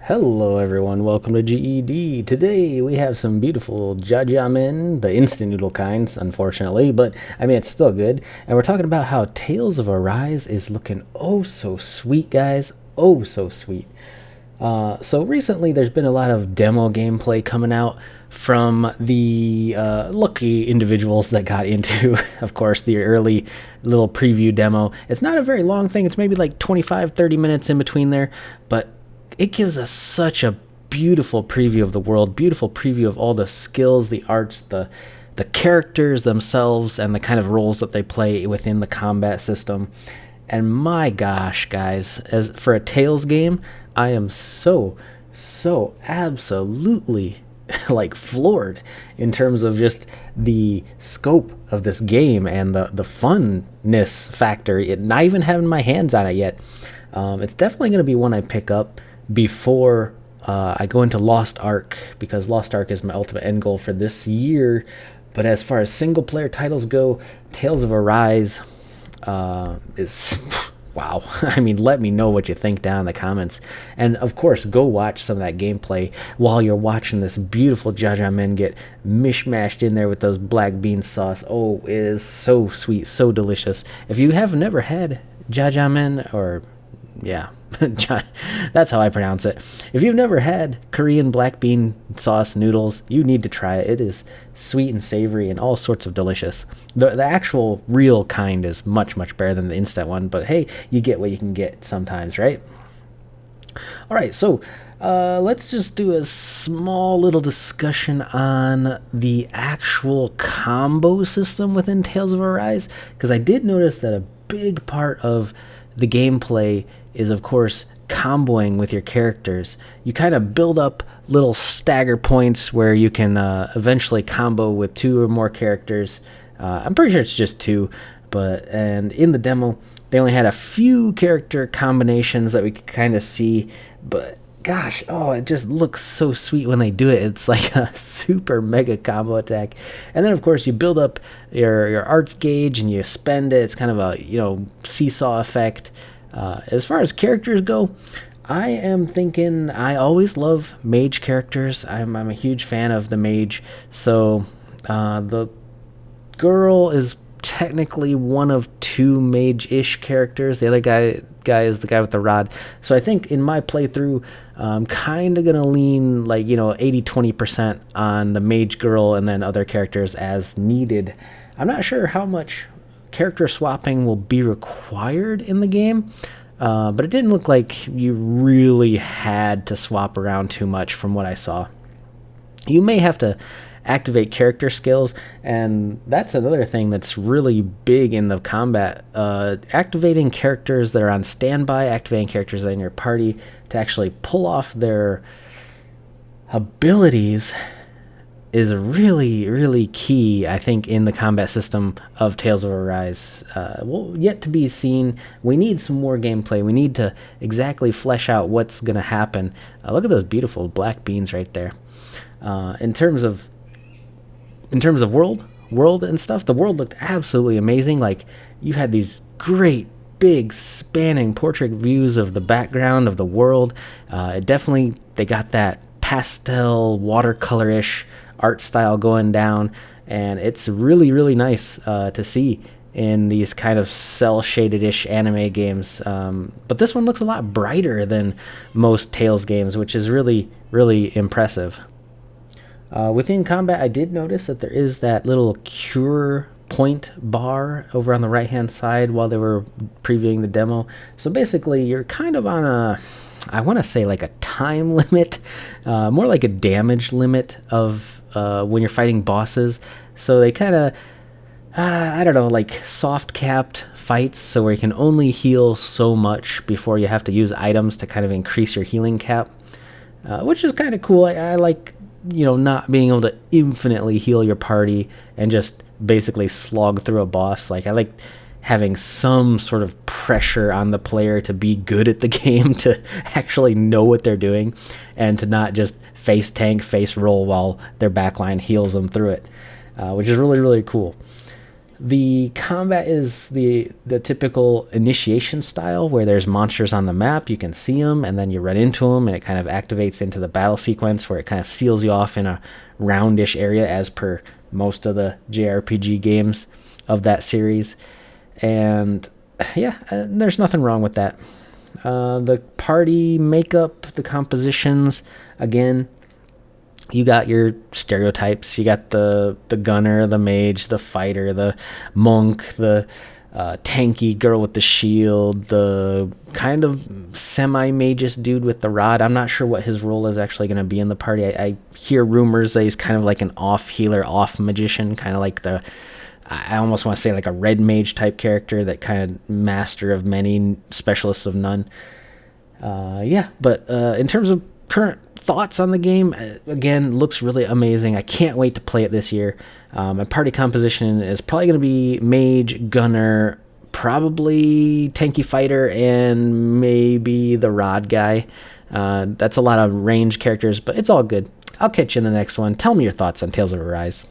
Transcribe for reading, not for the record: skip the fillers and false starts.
Hello everyone, welcome to GED. Today we have some beautiful Jajamen, the instant noodle kinds, unfortunately, but I mean it's still good. And we're talking about how Tales of Arise is looking oh so sweet, guys. Oh so sweet. So recently there's been a lot of demo gameplay coming out from the lucky individuals that got into, of course, the early little preview demo. It's not a very long thing, it's maybe like 25-30 minutes in between there, but it gives us such a beautiful preview of the world, beautiful preview of all the skills, the arts, the characters themselves, and the kind of roles that they play within the combat system. And my gosh, guys, as for a Tales game, I am so absolutely like floored in terms of just the scope of this game and the funness factor. Not even having my hands on it yet. It's definitely going to be one I pick up before I go into Lost Ark, because Lost Ark is my ultimate end goal for this year. But as far as single player titles go, Tales of Arise is wow. I mean, let me know what you think down in the comments, and of course go watch some of that gameplay while you're watching this beautiful Jajamen get mishmashed in there with those black bean sauce. Oh, it is so sweet, so delicious. If you have never had Jajamen, or yeah, that's how I pronounce it. If you've never had Korean black bean sauce noodles, you need to try it. It is sweet and savory and all sorts of delicious. The actual real kind is much better than the instant one, but hey, you get what you can get sometimes, right? All right, so let's just do a small little discussion on the actual combo system within Tales of Arise, because I did notice that a big part of the gameplay is, of course, comboing with your characters. You kind of build up little stagger points where you can eventually combo with two or more characters. I'm pretty sure it's just two, and in the demo they only had a few character combinations that we could kind of see, but gosh, oh, it just looks so sweet when they do it. It's like a super mega combo attack. And then of course you build up your arts gauge and you spend it. It's kind of a seesaw effect. As far as characters go, I am thinking, I always love mage characters. I'm a huge fan of the mage. So the girl is technically one of two mage-ish characters. The other guy is the guy with the rod. So I think in my playthrough, I'm kind of going to lean 80-20% on the mage girl and then other characters as needed. I'm not sure how much character swapping will be required in the game, but it didn't look like you really had to swap around too much from what I saw. You may have to activate character skills, and that's another thing that's really big in the combat. Activating characters that are on standby, activating characters that are in your party to actually pull off their abilities is really key, I think, in the combat system of Tales of Arise. Well, yet to be seen. We need some more gameplay. We need to exactly flesh out what's going to happen. Look at those beautiful black beans right there. In terms of world and stuff, the world looked absolutely amazing. Like, you had these great big spanning portrait views of the background of the world. They got that pastel watercolor-ish art style going down, and it's really nice to see in these kind of cell shaded-ish anime games. But this one looks a lot brighter than most Tales games, which is really impressive. Within combat, I did notice that there is that little cure point bar over on the right hand side while they were previewing the demo. So basically you're kind of on I want to say like a time limit, more like a damage limit of when you're fighting bosses. So they kind of like soft capped fights, so where you can only heal so much before you have to use items to kind of increase your healing cap, which is kind of cool. I like not being able to infinitely heal your party and just basically slog through a boss. Like, I like having some sort of pressure on the player to be good at the game, to actually know what they're doing, and to not just face tank, face roll while their backline heals them through it, which is really cool. The combat is the typical initiation style where there's monsters on the map, you can see them, and then you run into them, and it kind of activates into the battle sequence where it kind of seals you off in a roundish area as per most of the JRPG games of that series. And yeah, there's nothing wrong with that. The party makeup, the compositions, again, you got your stereotypes. You got the gunner, the mage, the fighter, the monk, the tanky girl with the shield, the kind of semi-magus dude with the rod. I'm not sure what his role is actually going to be in the party. I hear rumors that he's kind of like an off healer, off magician, kind of like I almost want to say like a red mage type character, that kind of master of many, specialist of none. But in terms of current thoughts on the game, again, looks really amazing. I can't wait to play it this year. My party composition is probably going to be mage, gunner, probably tanky fighter, and maybe the rod guy. That's a lot of range characters, but it's all good. I'll catch you in the next one. Tell me your thoughts on Tales of Arise.